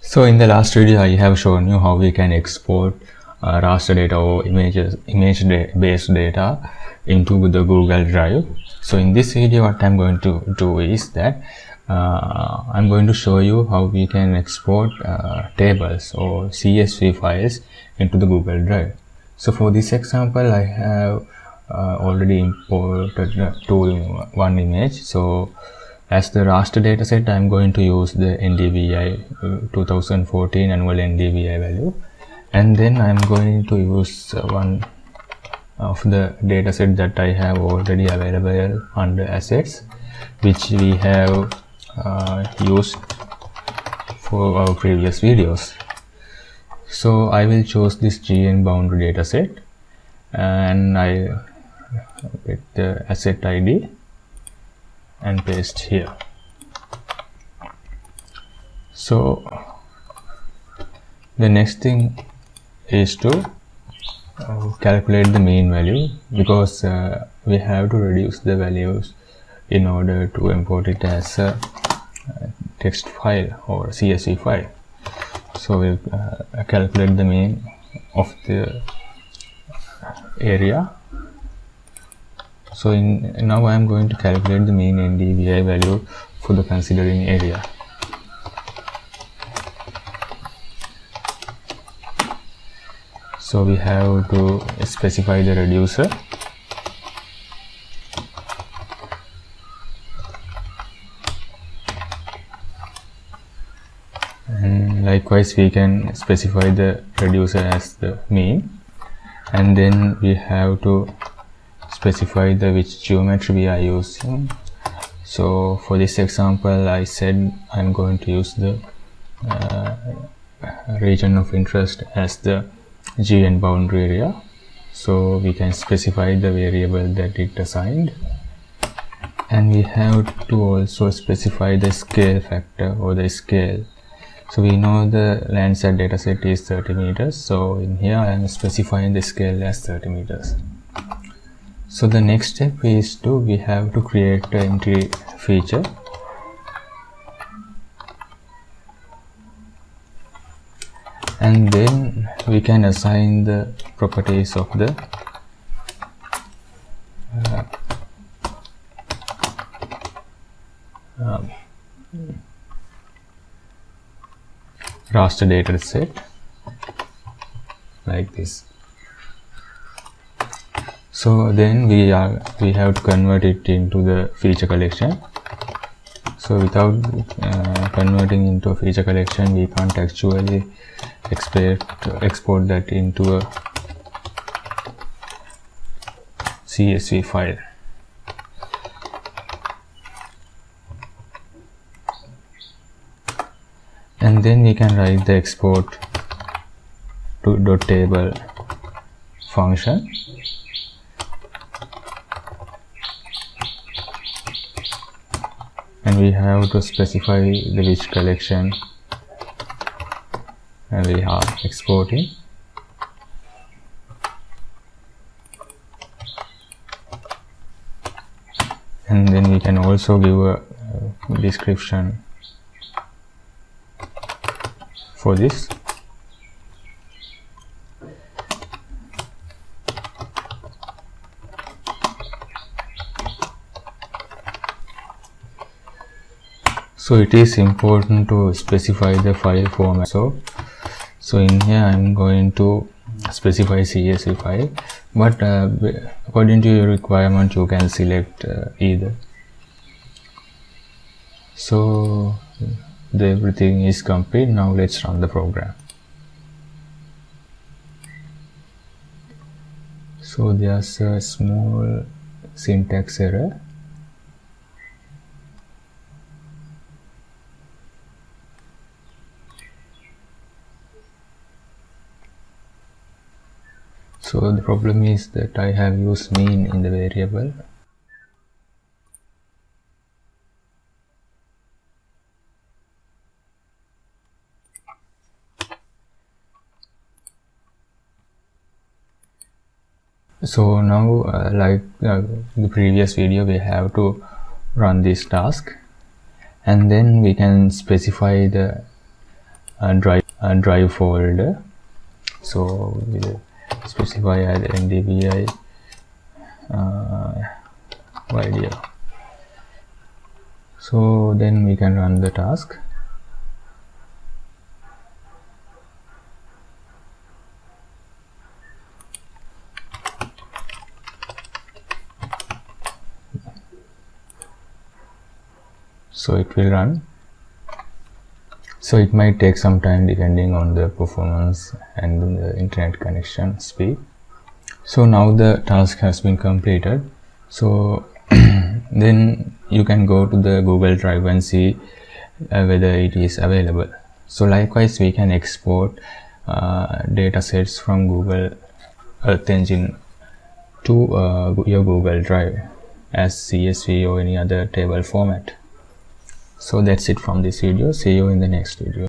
So in the last video I have shown you how we can export raster data or image-based data into the Google Drive. So in this video what I'm going to do is that I'm going to show you how we can export tables or CSV files into the Google Drive. So for this example I have already imported one image. So as the raster dataset, I'm going to use the NDVI 2014 annual NDVI value, and then I'm going to use one of the dataset that I have already available under assets, which we have used for our previous videos. So I will choose this GN boundary dataset, and I get the asset ID and paste here. So the next thing is to calculate the mean value, because we have to reduce the values in order to import it as a text file or CSV file. So we'll calculate the mean of the area. So now I am going to calculate the mean NDVI value for the considering area. So we have to specify the reducer, and likewise we can specify the reducer as the mean, and then we have to specify the which geometry we are using. So for this example I said I'm going to use the region of interest as the GN boundary area. So we can specify the variable that it assigned, and we have to also specify the scale factor or the scale. So we know the Landsat dataset is 30 meters, so in here I am specifying the scale as 30 meters. So the next step is we have to create an entry feature, and then we can assign the properties of the raster data set like this. So then we have to convert it into the feature collection. So without converting into a feature collection, we can't actually export that into a CSV file. And then we can write the export to .table function, and we have to specify the which collection we are exporting. And then we can also give a description for this. So it is important to specify the file format. So in here I'm going to specify CSV file, but according to your requirement you can select either. So everything is complete. Now let's run the program. So there's a small syntax error. So the problem is that I have used mean in the variable. So now like the previous video, we have to run this task, and then we can specify the drive folder. So we'll specify as ndvi video. So then we can run the task. So it will run. So it might take some time depending on the performance and the internet connection speed. So now the task has been completed. So then you can go to the Google Drive and see whether it is available. So likewise, we can export data sets from Google Earth Engine to your Google Drive as CSV or any other table format. So that's it from this video. See you in the next video.